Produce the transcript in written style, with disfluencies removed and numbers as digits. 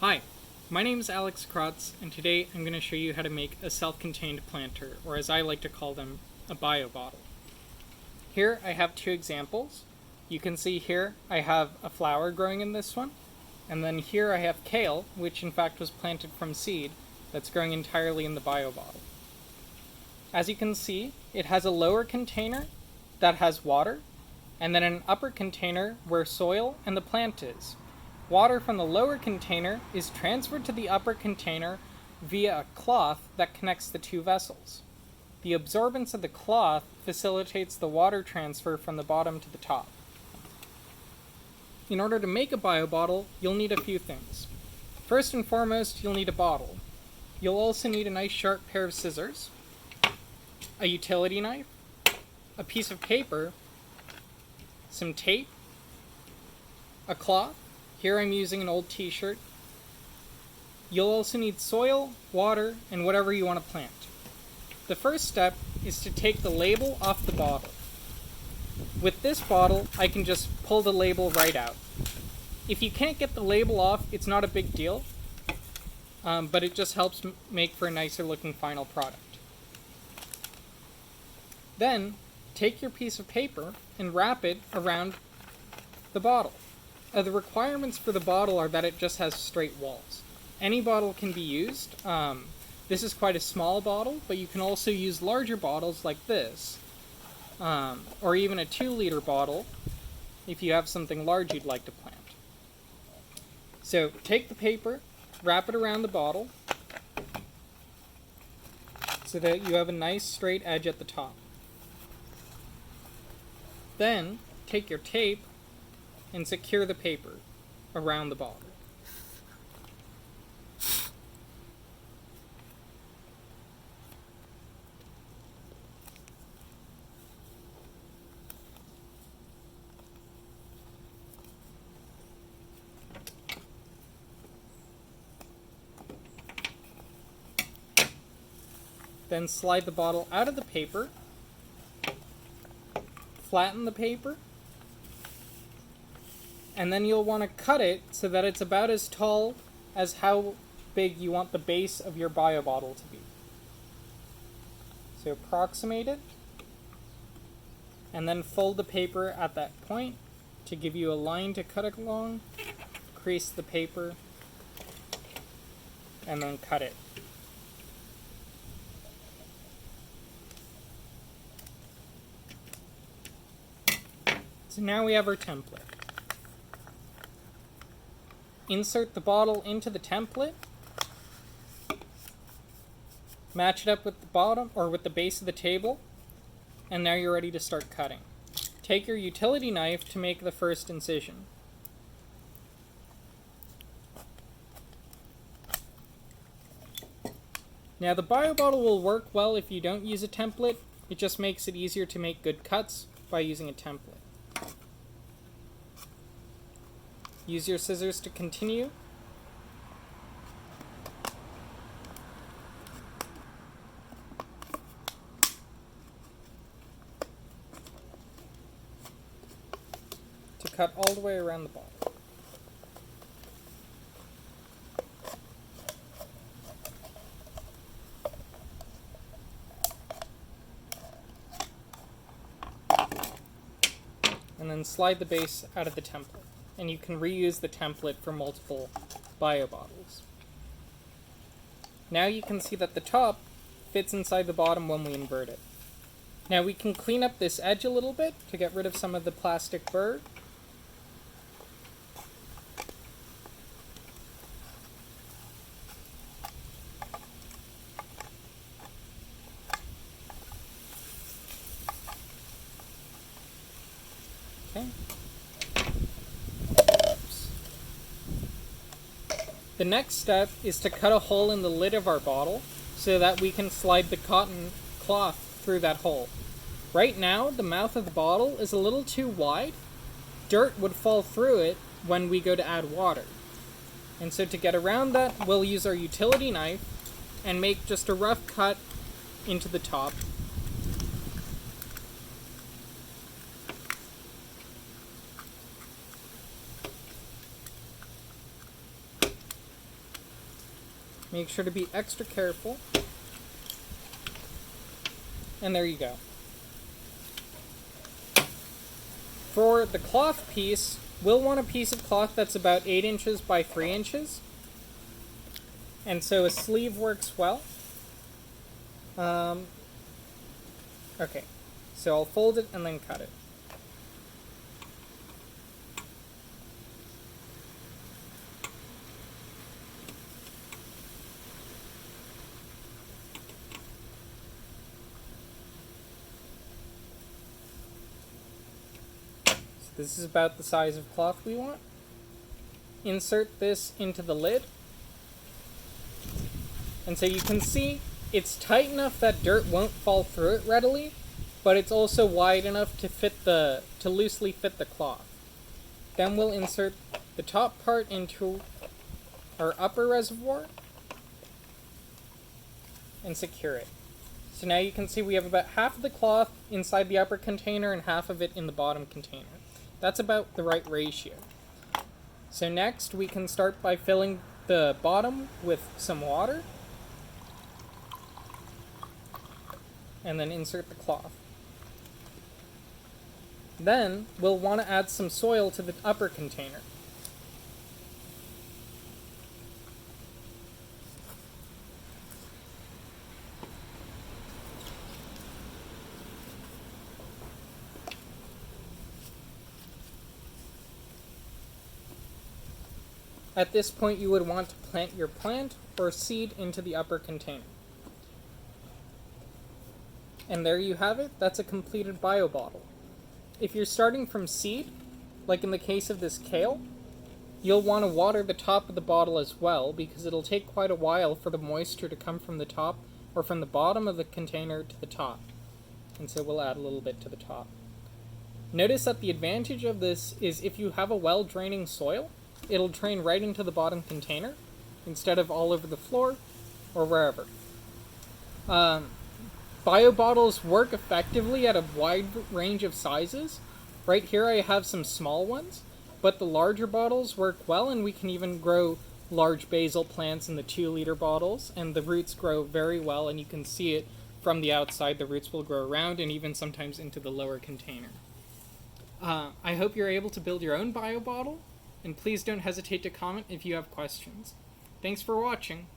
Hi, my name is Alex Krotz, and today I'm going to show you how to make a self-contained planter, or as I like to call them, a BioBottle. Here I have two examples. You can see here I have a flower growing in this one, and then here I have kale, which in fact was planted from seed, that's growing entirely in the BioBottle. As you can see, it has a lower container that has water, and then an upper container where soil and the plant is. Water from the lower container is transferred to the upper container via a cloth that connects the two vessels. The absorbance of the cloth facilitates the water transfer from the bottom to the top. In order to make a BioBottle, you'll need a few things. First and foremost, you'll need a bottle. You'll also need a nice sharp pair of scissors, a utility knife, a piece of paper, some tape, a cloth. Here I'm using an old t-shirt. You'll also need soil, water, and whatever you want to plant. The first step is to take the label off the bottle. With this bottle, I can just pull the label right out. If you can't get the label off, it's not a big deal, but it just helps make for a nicer looking final product. Then, take your piece of paper and wrap it around the bottle. The requirements for the bottle are that it just has straight walls. Any bottle can be used. This is quite a small bottle, but you can also use larger bottles like this, or even a 2-liter bottle if you have something large you'd like to plant. So take the paper, wrap it around the bottle so that you have a nice straight edge at the top. Then take your tape and secure the paper around the bottle. Then slide the bottle out of the paper, flatten the paper, and then you'll want to cut it so that it's about as tall as how big you want the base of your BioBottle to be. So approximate it, and then fold the paper at that point to give you a line to cut along, crease the paper, and then cut it. So now we have our template. Insert the bottle into the template, match it up with the bottom or with the base of the table, and now you're ready to start cutting. Take your utility knife to make the first incision. Now the BioBottle will work well if you don't use a template. It just makes it easier to make good cuts by using a template. Use your scissors to continue. To cut all the way around the bottle. And then slide the base out of the template. And you can reuse the template for multiple BioBottles. Now you can see that the top fits inside the bottom when we invert it. Now we can clean up this edge a little bit to get rid of some of the plastic burr. Okay. The next step is to cut a hole in the lid of our bottle so that we can slide the cotton cloth through that hole. Right now, the mouth of the bottle is a little too wide. Dirt would fall through it when we go to add water. And so to get around that, we'll use our utility knife and make just a rough cut into the top. Make sure to be extra careful. And there you go. For the cloth piece, we'll want a piece of cloth that's about 8 inches by 3 inches. And so a sleeve works well. Okay, so I'll fold it and then cut it. This is about the size of cloth we want. Insert this into the lid. And so you can see it's tight enough that dirt won't fall through it readily, but it's also wide enough to loosely fit the cloth. Then we'll insert the top part into our upper reservoir and secure it. So now you can see we have about half of the cloth inside the upper container and half of it in the bottom container. That's about the right ratio. So next we can start by filling the bottom with some water and then insert the cloth. Then we'll want to add some soil to the upper container. At this point, you would want to plant your plant or seed into the upper container. And there you have it. That's a completed BioBottle. If you're starting from seed, like in the case of this kale, you'll want to water the top of the bottle as well, because it'll take quite a while for the moisture to come from the top or from the bottom of the container to the top. And so we'll add a little bit to the top. Notice that the advantage of this is if you have a well-draining soil, it'll drain right into the bottom container instead of all over the floor or wherever. BioBottles work effectively at a wide range of sizes. Right here I have some small ones, but the larger bottles work well, and we can even grow large basil plants in the 2-liter bottles, and the roots grow very well, and you can see it from the outside. The roots will grow around and even sometimes into the lower container. I hope you're able to build your own BioBottle, and please don't hesitate to comment if you have questions. Thanks for watching.